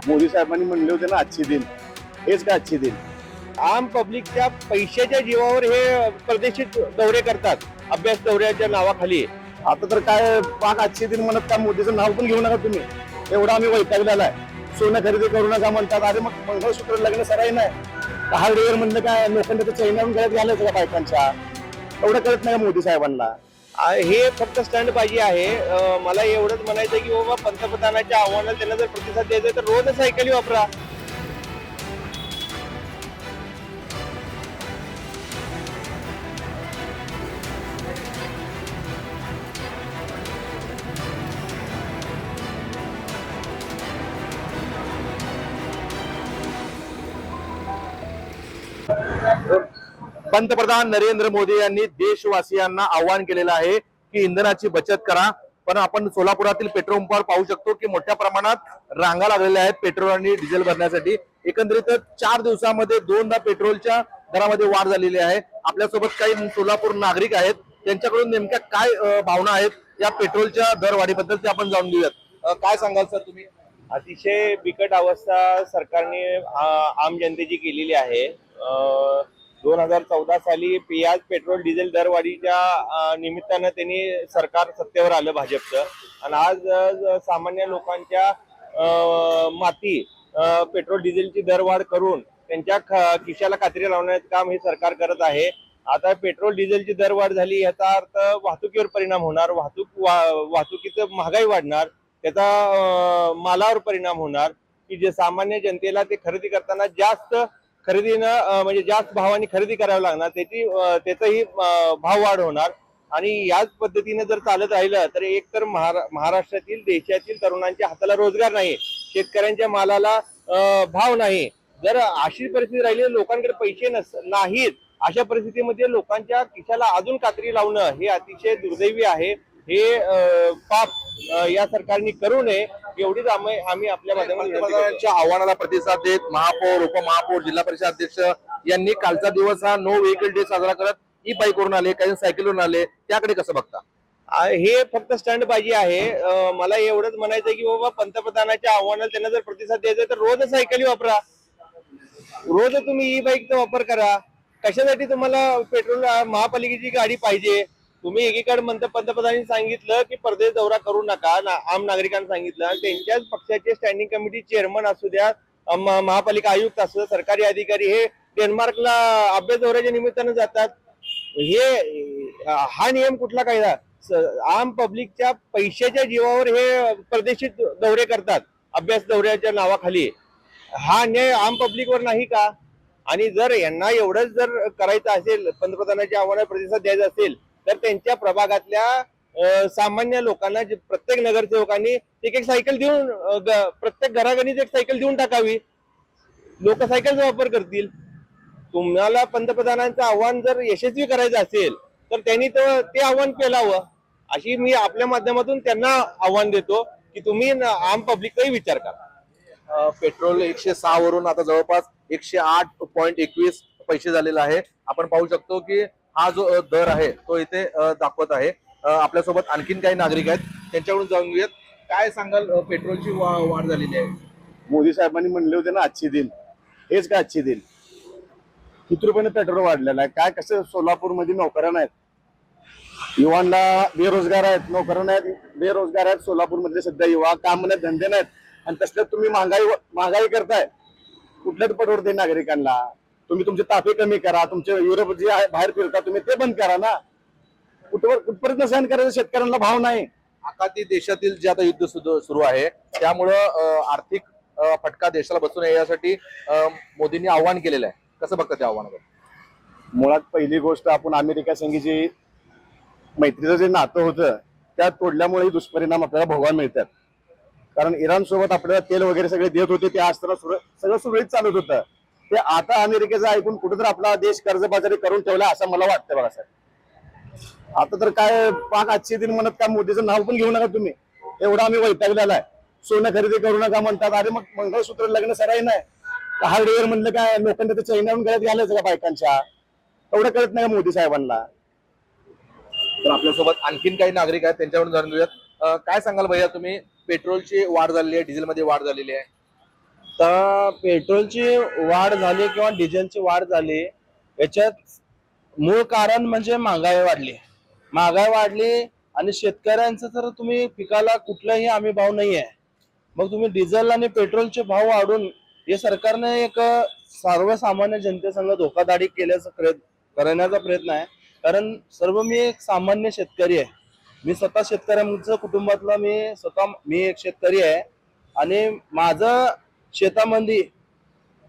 मोदी साहेबांनी म्हणले होते ना आजचे दिन, हेच का आजचे दिन? आम पब्लिकच्या पैशाच्या जीवावर हे परदेशी दौरे करतात, अभ्यास दौऱ्याच्या नावाखाली. आता तर काय पाक आजचे दिन म्हणत का मोदीचं नाव पण घेऊ नका तुम्ही, एवढा आम्ही वैतागलेला आहे. सोनं खरेदी करू नका म्हणतात, अरे मग मंगळसूत्र लग्न सराई नाही, हार्डवेअर म्हणलं काय लोखंडाचं चैनावून गळ्यात घालायचं का बायकांच्या? एवढं कळत नाही का मोदी साहेबांना? हे फक्त स्टंट बाजी आहे. मला एवढंच म्हणायचं की बाबा पंतप्रधानाच्या आव्हानाला त्यांना जर प्रतिसाद द्यायचा तर रोज सायकली वापरा. पंतप्रधान नरेंद्र मोदी यांनी देशवासियांना आवाहन केलेलं आहे की इंधनाची बचत करा. पण आपण सोलापुरातील पेट्रोल पंपावर पाहू शकतो की मोठ्या प्रमाणात रांगा लागलेल्या आहेत पेट्रोल आणि डिझेल भरण्यासाठी. एकंदरीतच 4 दिवसामध्ये 2दा पेट्रोलच्या दरामध्ये वाढ झालेली आहे. आपल्यासोबत काही सोलापूर नागरिक आहेत, त्यांच्याकडून नेमक्या काय भावना आहेत या पेट्रोलच्या दरवाढीबद्दल ते आपण जाणून घेऊयात. काय सांगाल सर तुम्ही? अतिशय बिकट अवस्था सरकारने आम जनतेची केलेली आहे. 2014 साली पियाज पेट्रोल डिझेल दरवाढीच्या निमित्तानं त्यांनी सरकार सत्तेवर आलं भाजपचं, आणि आज सामान्य लोकांच्या माती पेट्रोल डिझेलची दरवाढ करून त्यांच्या खिशाला कात्री लावण्याचं काम हे सरकार करत आहे. आता पेट्रोल डिझेलची दरवाढ झाली याचा अर्थ वाहतुकीवर परिणाम होणार, वाहतुकीचं महागाई वाढणार, त्याचा मालावर परिणाम होणार की जे सामान्य जनतेला ते खरेदी करताना जास्त खरेदीनं म्हणजे जास्त भावाने खरेदी करावी लागणार, त्याचाही भाव वाढ होणार. आणि याच पद्धतीने जर चालत राहिलं तर एक तर महाराष्ट्रातील देशातील तरुणांच्या हाताला रोजगार नाही, शेतकऱ्यांच्या मालाला भाव नाही. जर अशी परिस्थिती राहिली, लोकांकडे पैसे नाहीत, अशा परिस्थितीमध्ये लोकांच्या खिशाला अजून कात्री लावणं हे अतिशय दुर्दैवी आहे. हे पाप या सरकारने करू नये एवढीच आम्ही आपल्या पंतप्रधानांच्या आव्हानाला प्रतिसाद देत महापौर, उपमहापौर, जिल्हा परिषद अध्यक्ष यांनी कालचा दिवस हा नो व्हेकल डे साजरा करत ई बाईकवरून आले, काही सायकलवरून आले, त्याकडे कसं बघता? हे फक्त स्टंट बाजी आहे. मला एवढंच म्हणायचं की बाबा पंतप्रधानाच्या आव्हानाला त्यांना जर प्रतिसाद द्यायचा तर रोज सायकली वापरा, रोज तुम्ही ई बाईकचा वापर करा. कशासाठी तुम्हाला पेट्रोल महापालिकेची गाडी पाहिजे? तुम्ही एकीकडे पंतप्रधानांनी सांगितलं की परदेश दौरा करू नका, आम नागरिकांना सांगितलं, आणि त्यांच्याच पक्षाचे स्टँडिंग कमिटी चेअरमन असू द्या, महापालिका आयुक्त असू द्या, सरकारी अधिकारी हे डेन्मार्कला अभ्यास दौऱ्याच्या निमित्तानं जातात. हा नियम कुठला कायदा? आम पब्लिकच्या पैशाच्या जीवावर हे परदेशी दौरे करतात, अभ्यास दौऱ्याच्या नावाखाली. हा अन्याय आम पब्लिकवर नाही का? आणि जर यांना एवढंच जर करायचं असेल, पंतप्रधानाच्या आव्हानाला प्रतिसाद द्यायचा असेल, तर त्यांच्या प्रभागातल्या सामान्य लोकांना, प्रत्येक नगरसेवकांनी एक सायकल देऊन, प्रत्येक घराघरीच एक सायकल देऊन टाकावी. लोक सायकलचा वापर करतील. तुम्हाला पंतप्रधानांचं आव्हान जर यशस्वी करायचं असेल तर त्यांनी ते आव्हान पेलावं, अशी मी आपल्या माध्यमातून त्यांना आव्हान देतो की तुम्ही आम पब्लिकचाही विचार करा. पेट्रोल 106 वरून आता जवळपास 108.21 पैसे झालेला आहे. आपण पाहू शकतो की हा जो दर आहे तो इथे दाखवत आहे. आपल्यासोबत आणखीन काही नागरिक आहेत, त्यांच्याकडून जाणून घेऊयात. काय सांगाल, पेट्रोलची वाढ झालेली आहे? मोदी साहेबांनी म्हणले होते ना आजचे दिन, हेच का आजचे दिन? किती रुपयाने पेट्रोल वाढलेलं आहे? काय कसं सोलापूरमध्ये नोकऱ्या नाहीत, युवांना बेरोजगार आहेत, नोकऱ्या नाहीत, बेरोजगार आहेत सोलापूरमधले सध्या युवा, काम नाहीत, धंदे नाहीत, आणि तसल्यात तुम्ही महागाई करताय. कुठल्याच परवडते नागरिकांना? तुम्ही तुमचे ताफे कमी करा, तुमचे युरोप जे आहे बाहेर फिरता तुम्ही ते बंद करा ना. कुठपर्यंत सहन करायचं? शेतकऱ्यांना भाव नाही. आखाती देशातील जे आता युद्ध सुरू आहे त्यामुळं आर्थिक फटका देशाला बसू नये यासाठी मोदींनी आव्हान केलेलं आहे. कसं बघता त्या आव्हानाकडे? मुळात पहिली गोष्ट, आपण अमेरिका संघीची मैत्रीचं जे नातं होतं त्या तोडल्यामुळे दुष्परिणाम आपल्याला भोगायला मिळतात. कारण इराण सोबत आपल्याला तेल वगैरे सगळे देत होते, ते असताना सगळं सुरळीत चालत होतं. ते आता अमेरिकेचं ऐकून कुठेतरी आपला देश कर्जबाजारी करून ठेवला असं मला वाटतं बघा साहेब. आता तर काय पाक आजचे दिन म्हणत का मोदीचं नाव पण घेऊ नका तुम्ही, एवढा आम्ही वैतागलेला आहे. सोनं खरेदी करू नका म्हणतात, अरे मग मंगळसूत्र लग्न सराई नाही, हार्डवेअर म्हणलं काय लोखंडाचं चैनावून गळ्यात घालायचं का बायकांच्या? एवढं कळत नाही का मोदी साहेबांना? तर आपल्यासोबत आणखीन काही नागरिक आहेत, त्यांच्याकडून जाणून घेऊयात. काय सांगाल भैया तुम्ही? पेट्रोलची वाढ झालेली आहे, डिझेलमध्ये वाढ झालेली आहे. तर पेट्रोलची वाढ झाली किंवा डिझेलची वाढ झाली, याच्यात मूळ कारण म्हणजे महागाई वाढली. महागाई वाढली आणि शेतकऱ्यांचं तर तुम्ही पिकाला कुठलाही हमी भाव नाही आहे. मग तुम्ही डिझेल आणि पेट्रोलचे भाव वाढून हे सरकारने एक सर्वसामान्य जनतेसंग धोकादाडी करण्याचा प्रयत्न आहे. कारण सर्व मी एक सामान्य शेतकरी आहे. मी स्वतः शेतकऱ्यांचं कुटुंबातला मी एक शेतकरी आहे आणि माझं शेतामध्ये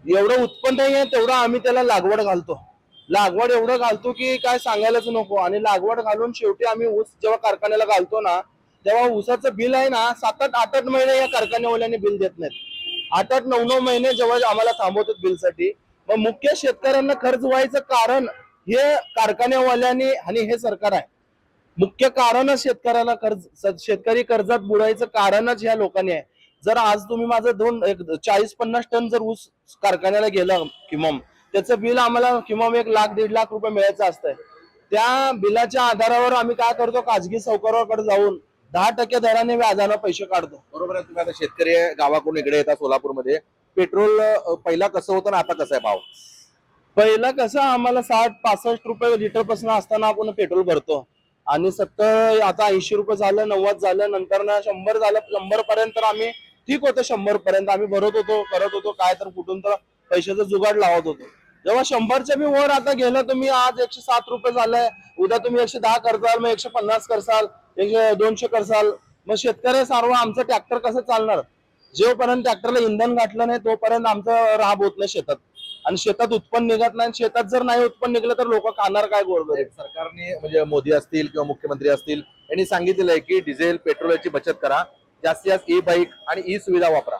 एवढं उत्पन्न नाही आहे तेवढं आम्ही त्याला लागवड एवढं घालतो की काय सांगायलाच नको. आणि लागवड घालून शेवटी आम्ही ऊस जेव्हा कारखान्याला घालतो ना, तेव्हा ऊसाचं बिल आहे ना 7-8 महिने या कारखान्यावाल्यांनी बिल देत नाहीत. 8-9 महिने जेव्हा आम्हाला थांबवतात बिलसाठी. मग मुख्य शेतकऱ्यांना कर्ज व्हायचं कारण हे कारखान्यावाल्यांनी आणि हे सरकार आहे. मुख्य कारणच शेतकरी कर्जात बुडायचं कारणच ह्या लोकांनी आहे. जर आज तुम्ही माझं 40-50 टन जर ऊस कारखान्याला गेलं किमान, त्याचं बिल आम्हाला किमान 1-1.5 लाख रुपये मिळायचं असतंय. त्या बिलाच्या आधारावर आम्ही काय करतो, खाजगी सावकाराकडे जाऊन 10% दराने व्याजानं पैसे काढतो. बरोबर आहे. तुम्ही आता शेतकरी गावाकडून इकडे येतात सोलापूरमध्ये, पेट्रोल पहिला कसं होतं ना आता कसं आहे भाव? पहिला कसं आम्हाला 60-65 रुपये लिटर पासून असताना आपण पेट्रोल भरतो आणि 70 आता 80 रुपये झालं, 90 झालं, नंतर ना 100 झालं. 100 पर्यंत तर आम्ही ठीक होतं. 100 पर्यंत आम्ही भरत होतो, करत होतो, काय तर कुठून तर पैशाचा जुगाड लावत होतो. जेव्हा 100च्या बी वर आता गेलं, तुम्ही आज 107 रुपये झालंय, उद्या तुम्ही 110 करसाल, मग 150 करसाल, 200 करसाल. मग शेतकरी सारवा आमचं ट्रॅक्टर कसं चालणार? जोपर्यंत ट्रॅक्टरला इंधन घातलं नाही तोपर्यंत आमचं राब होत नाही शेतात. आणि शेतात उत्पन्न निघत नाही. शेतात जर नाही उत्पन्न निघलं तर लोक खाणार काय गोरगरीब? सरकारने म्हणजे मोदी असतील किंवा मुख्यमंत्री असतील यांनी सांगितलेलं आहे की डिझेल पेट्रोलची बचत करा, जास्तीत जास्त ई बाईक आणि ई सुविधा वापरा.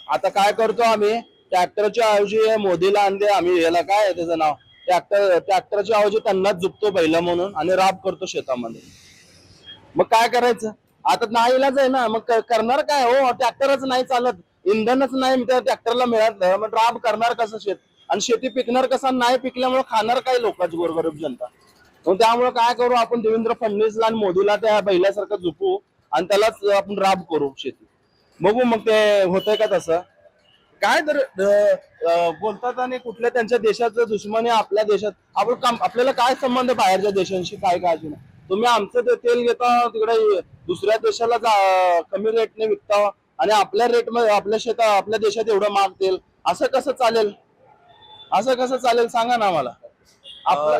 आता काय करतो आम्ही, ट्रॅक्टरच्या ऐवजी मोदीला आणते आम्ही, याला काय आहे त्याचं नाव, ट्रॅक्टरच्या ऐवजी त्यांनाच झुकतो बैला म्हणून आणि राब करतो शेतामध्ये. मग काय करायचं? आता नाईलाज आहे ना. मग करणार काय हो? ट्रॅक्टरच नाही चालत, इंधनच नाही त्या ट्रॅक्टरला मिळत, मग राब करणार कसं शेत? आणि शेती पिकणार कसं? नाही पिकल्यामुळे खाणार काय लोकांची गोरगरीब जनता? मग त्यामुळे काय करू आपण, देवेंद्र फडणवीसला आणि मोदीला त्या बैलासारखं झुकू आणि त्यालाच आपण राब करू शेती. बघू मग ते होतंय का तसं. काय तर बोलतात आणि कुठल्या त्यांच्या देशाचं दुश्मनी आपल्या देशात. आपल्याला काय संबंध बाहेरच्या देशांशी? काय नाही. तुम्ही आमचं तेल घेता तिकडे दुसऱ्या देशाला कमी रेटने विकता आणि आपल्या रेटमध्ये आपल्या देशात एवढं महाग तेल. असं कसं चालेल सांगा ना मला.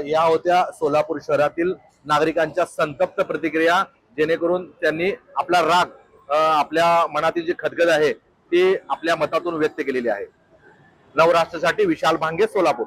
या होत्या सोलापूर शहरातील नागरिकांच्या संतप्त प्रतिक्रिया, जेणेकरून त्यांनी आपला राग, आपल्या मनातील जी खदखद आहे ती आपल्या मतातून व्यक्त केलेली आहे. नवराष्ट्रासाठी विशाल भांगे, सोलापूर.